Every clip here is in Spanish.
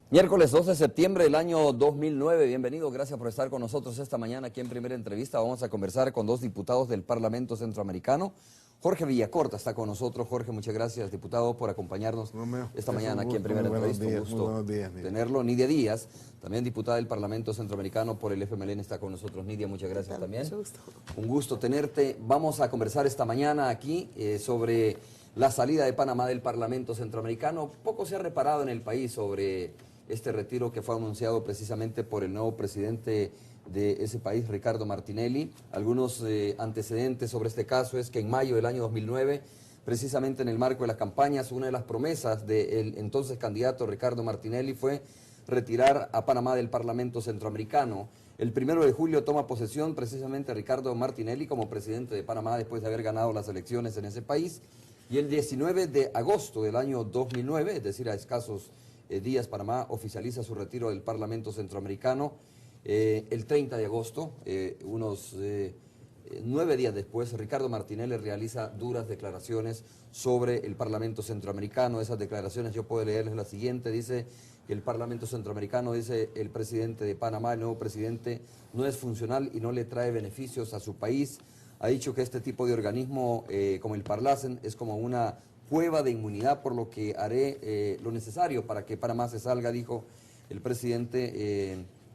Miércoles 12 de septiembre del año 2009, bienvenido, gracias por estar con nosotros esta mañana aquí en Primera Entrevista. Vamos a conversar con dos diputados del Parlamento Centroamericano. Jorge Villacorta está con nosotros. Jorge, muchas gracias, diputado, por acompañarnos esta mañana aquí en Primera Entrevista. Un gusto tenerlo. Nidia Díaz, también diputada del Parlamento Centroamericano por el FMLN, está con nosotros. Nidia, muchas gracias también. Mucho gusto. Un gusto tenerte. Vamos a conversar esta mañana aquí sobre la salida de Panamá del Parlamento Centroamericano. Poco se ha reparado en el país sobre este retiro que fue anunciado precisamente por el nuevo presidente de ese país, Ricardo Martinelli. Algunos antecedentes sobre este caso es que en mayo del año 2009, precisamente en el marco de las campañas, una de las promesas del entonces candidato Ricardo Martinelli fue retirar a Panamá del Parlamento Centroamericano. El 1 de julio toma posesión precisamente Ricardo Martinelli como presidente de Panamá después de haber ganado las elecciones en ese país. Y el 19 de agosto del año 2009, es decir, a escasos días, Panamá oficializa su retiro del Parlamento Centroamericano. El 30 de agosto, unos 9 días después, Ricardo Martinelli realiza duras declaraciones sobre el Parlamento Centroamericano. Esas declaraciones yo puedo leerles la siguiente. Dice que el Parlamento Centroamericano, dice el presidente de Panamá, el nuevo presidente, no es funcional y no le trae beneficios a su país. Ha dicho que este tipo de organismo como el Parlacen es como una cueva de inmunidad, por lo que haré lo necesario para que Panamá se salga, dijo el presidente.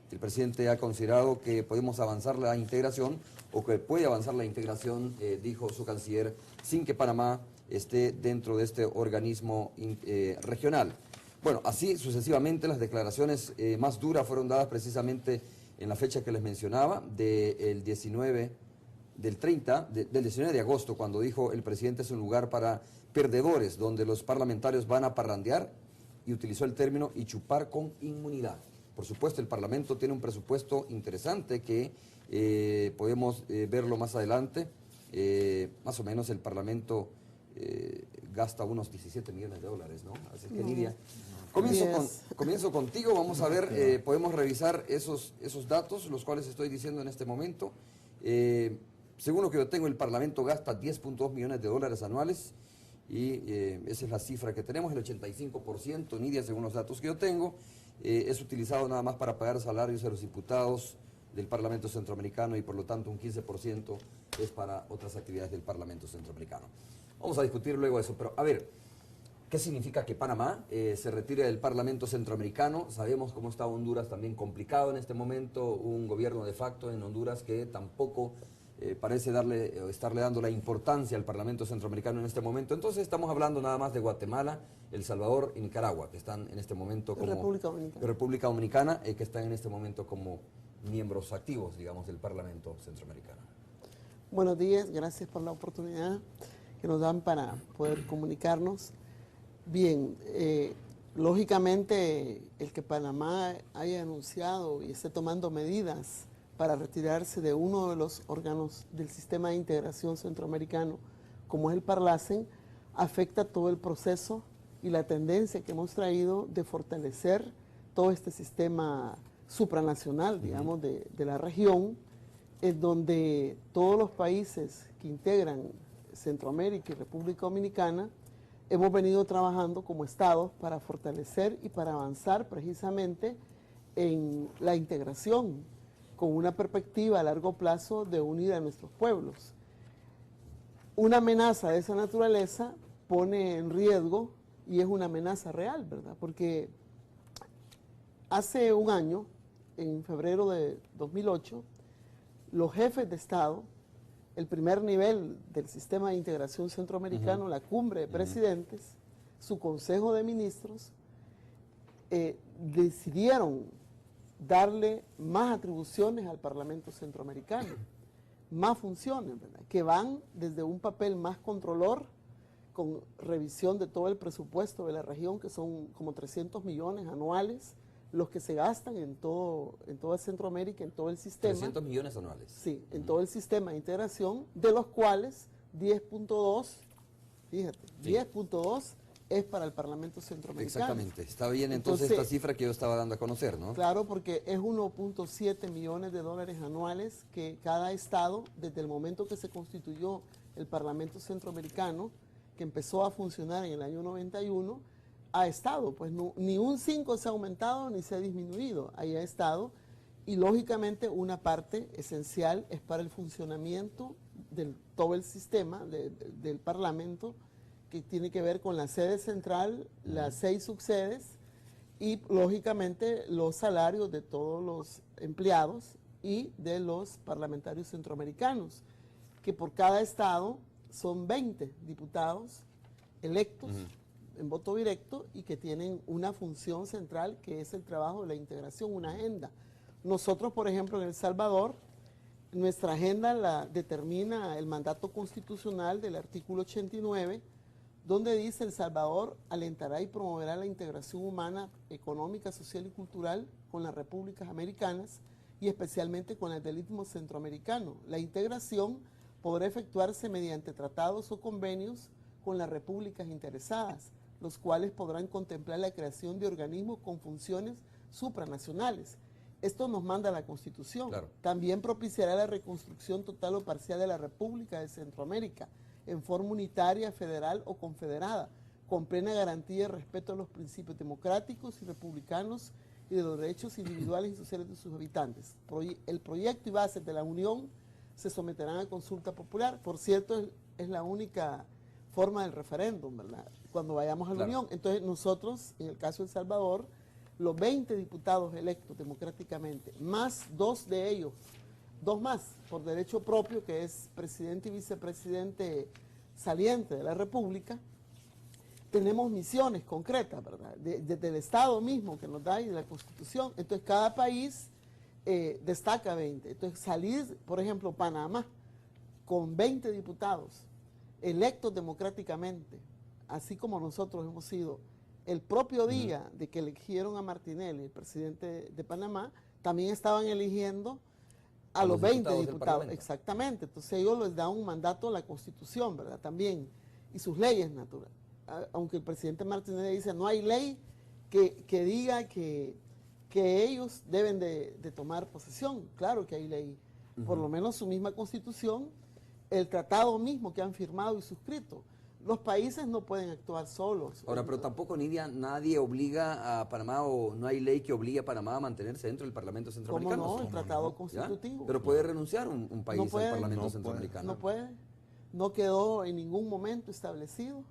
El presidente ha considerado que podemos avanzar la integración, o que puede avanzar la integración, dijo su canciller, sin que Panamá esté dentro de este organismo regional. Bueno, así sucesivamente las declaraciones más duras fueron dadas precisamente en la fecha que les mencionaba, del 19 de agosto, cuando dijo el presidente es un lugar para perdedores, donde los parlamentarios van a parrandear, y utilizó el término y chupar con inmunidad. Por supuesto, el Parlamento tiene un presupuesto interesante que podemos verlo más adelante. Más o menos el Parlamento gasta unos 17 millones de dólares, ¿no? Así que, Nidia, comienzo contigo. Vamos a ver, podemos revisar esos datos, los cuales estoy diciendo en este momento. Según lo que yo tengo, el Parlamento gasta 10.2 millones de dólares anuales, y esa es la cifra que tenemos. El 85%, Nidia, según los datos que yo tengo, es utilizado nada más para pagar salarios a los diputados del Parlamento Centroamericano, y por lo tanto un 15% es para otras actividades del Parlamento Centroamericano. Vamos a discutir luego eso, pero a ver, ¿qué significa que Panamá se retire del Parlamento Centroamericano? Sabemos cómo está Honduras también complicado en este momento, un gobierno de facto en Honduras que tampoco parece estarle dando la importancia al Parlamento Centroamericano en este momento. Entonces estamos hablando nada más de Guatemala, El Salvador y Nicaragua, que están en este momento como República Dominicana, que están en este momento como miembros activos, digamos, del Parlamento Centroamericano. Buenos días, gracias por la oportunidad que nos dan para poder comunicarnos. Bien, lógicamente el que Panamá haya anunciado y esté tomando medidas para retirarse de uno de los órganos del sistema de integración centroamericano, como es el Parlacen, afecta todo el proceso y la tendencia que hemos traído de fortalecer todo este sistema supranacional, digamos, de la región, en donde todos los países que integran Centroamérica y República Dominicana hemos venido trabajando como estados para fortalecer y para avanzar precisamente en la integración, con una perspectiva a largo plazo de unir a nuestros pueblos. Una amenaza de esa naturaleza pone en riesgo, y es una amenaza real, ¿verdad? Porque hace un año, en febrero de 2008, los jefes de Estado, el primer nivel del sistema de integración centroamericano, la cumbre de presidentes, su consejo de ministros, decidieron darle más atribuciones al Parlamento Centroamericano, más funciones, ¿verdad?, que van desde un papel más controlor, con revisión de todo el presupuesto de la región, que son como 300 millones anuales, los que se gastan en toda Centroamérica, en todo el sistema. 300 millones anuales. Sí, en todo el sistema de integración, de los cuales 10.2, fíjate, sí, 10.2 es para el Parlamento Centroamericano. Exactamente, está bien entonces esta cifra que yo estaba dando a conocer, ¿no? Claro, porque es 1.7 millones de dólares anuales que cada estado, desde el momento que se constituyó el Parlamento Centroamericano, que empezó a funcionar en el año 91, ha estado, pues no, ni un 5 se ha aumentado ni se ha disminuido, ahí ha estado, y lógicamente una parte esencial es para el funcionamiento de todo el sistema del Parlamento, que tiene que ver con la sede central, las 6 subsedes y lógicamente los salarios de todos los empleados y de los parlamentarios centroamericanos, que por cada estado son 20 diputados electos en voto directo y que tienen una función central que es el trabajo de la integración, una agenda. Nosotros, por ejemplo, en El Salvador, nuestra agenda la determina el mandato constitucional del artículo 89, donde dice: El Salvador alentará y promoverá la integración humana, económica, social y cultural con las repúblicas americanas y especialmente con el del Istmo centroamericano. La integración podrá efectuarse mediante tratados o convenios con las repúblicas interesadas, los cuales podrán contemplar la creación de organismos con funciones supranacionales. Esto nos manda la Constitución. Claro. También propiciará la reconstrucción total o parcial de la República de Centroamérica en forma unitaria, federal o confederada, con plena garantía y respeto a los principios democráticos y republicanos y de los derechos individuales y sociales de sus habitantes. El proyecto y bases de la Unión se someterán a consulta popular. Por cierto, es la única forma del referéndum, ¿verdad? Cuando vayamos a la Unión. Entonces nosotros, en el caso de El Salvador, los 20 diputados electos democráticamente, más 2 de ellos, 2 más por derecho propio, que es presidente y vicepresidente saliente de la República, tenemos misiones concretas, ¿verdad? Desde el Estado mismo que nos da y de la Constitución. Entonces cada país destaca 20. Entonces salir, por ejemplo, Panamá, con 20 diputados electos democráticamente, así como nosotros hemos sido, el propio día de que eligieron a Martinelli, el presidente de Panamá, también estaban eligiendo a los 20 diputados. Exactamente. Entonces ellos les dan un mandato a la Constitución, ¿verdad? También, y sus leyes naturales. Aunque el presidente Martinelli dice, no hay ley que diga que ellos deben de tomar posesión. Claro que hay ley. Por lo menos su misma Constitución, el tratado mismo que han firmado y suscrito. Los países no pueden actuar solos. Ahora, pero tampoco, Nidia, nadie obliga a Panamá, o no hay ley que obligue a Panamá a mantenerse dentro del Parlamento Centroamericano. ¿Cómo no? El tratado constitutivo. ¿Ya? Pero puede renunciar un país No puede, al Parlamento no Centroamericano. No puede. No quedó en ningún momento establecido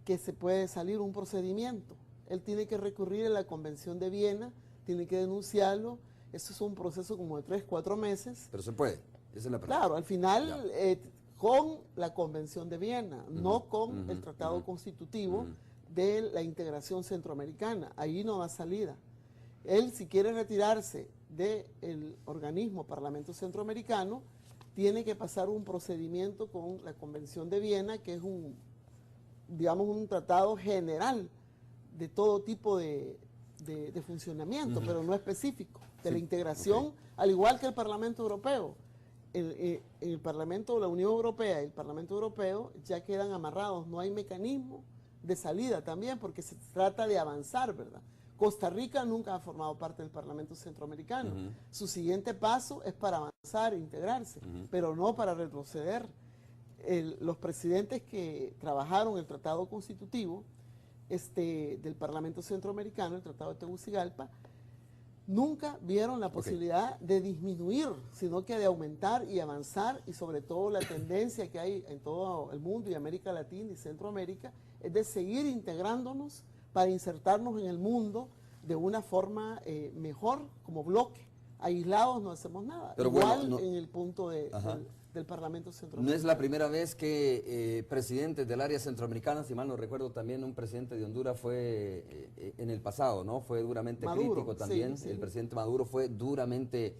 que se puede salir un procedimiento. Él tiene que recurrir a la Convención de Viena, tiene que denunciarlo. Eso es un proceso como de 3, 4 meses. Pero se puede. Esa es la pregunta. Claro, al final con la Convención de Viena, no con el Tratado Constitutivo de la integración centroamericana. Ahí no da salida. Él, si quiere retirarse del organismo Parlamento Centroamericano, tiene que pasar un procedimiento con la Convención de Viena, que es digamos, un tratado general de todo tipo de funcionamiento, pero no específico, de la integración, al igual que el Parlamento Europeo. El Parlamento de la Unión Europea y el Parlamento Europeo ya quedan amarrados, no hay mecanismo de salida también, porque se trata de avanzar, ¿verdad? Costa Rica nunca ha formado parte del Parlamento Centroamericano. Su siguiente paso es para avanzar e integrarse, pero no para retroceder. Los presidentes que trabajaron el Tratado Constitutivo del Parlamento Centroamericano, el Tratado de Tegucigalpa, nunca vieron la posibilidad de disminuir, sino que de aumentar y avanzar, y sobre todo la tendencia que hay en todo el mundo y América Latina y Centroamérica es de seguir integrándonos para insertarnos en el mundo de una forma mejor, como bloque. Aislados no hacemos nada. Pero igual bueno, en el punto del Parlamento Centroamericano. No es la primera vez que presidentes del área centroamericana, si mal no recuerdo, también un presidente de Honduras fue en el pasado, ¿no? Fue duramente crítico también. Sí. El presidente Maduro fue duramente,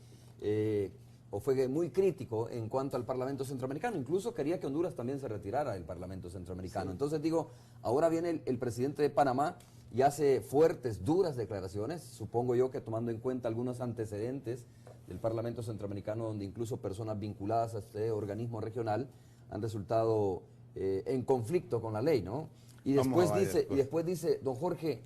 o fue muy crítico en cuanto al Parlamento Centroamericano. Incluso quería que Honduras también se retirara del Parlamento Centroamericano. Sí. Entonces digo, ahora viene el presidente de Panamá y hace fuertes, duras declaraciones, supongo yo que tomando en cuenta algunos antecedentes del Parlamento Centroamericano, donde incluso personas vinculadas a este organismo regional han resultado en conflicto con la ley, ¿no? Y después dice, don Jorge,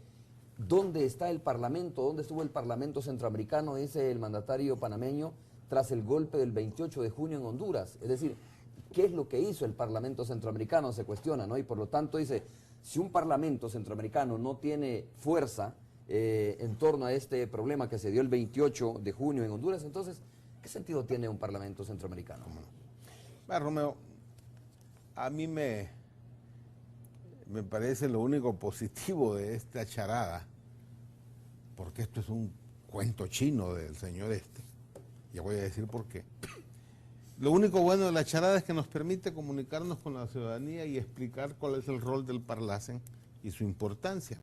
¿dónde está el Parlamento? ¿Dónde estuvo el Parlamento Centroamericano? Dice el mandatario panameño, tras el golpe del 28 de junio en Honduras. Es decir, ¿qué es lo que hizo el Parlamento Centroamericano? Se cuestiona, ¿no? Y por lo tanto dice, Si un parlamento centroamericano no tiene fuerza en torno a este problema que se dio el 28 de junio en Honduras, entonces, ¿qué sentido tiene un parlamento centroamericano? Bueno, Romeo, a mí me parece lo único positivo de esta charada, porque esto es un cuento chino del señor este. Ya voy a decir por qué. Lo único bueno de la charada es que nos permite comunicarnos con la ciudadanía y explicar cuál es el rol del Parlacen y su importancia.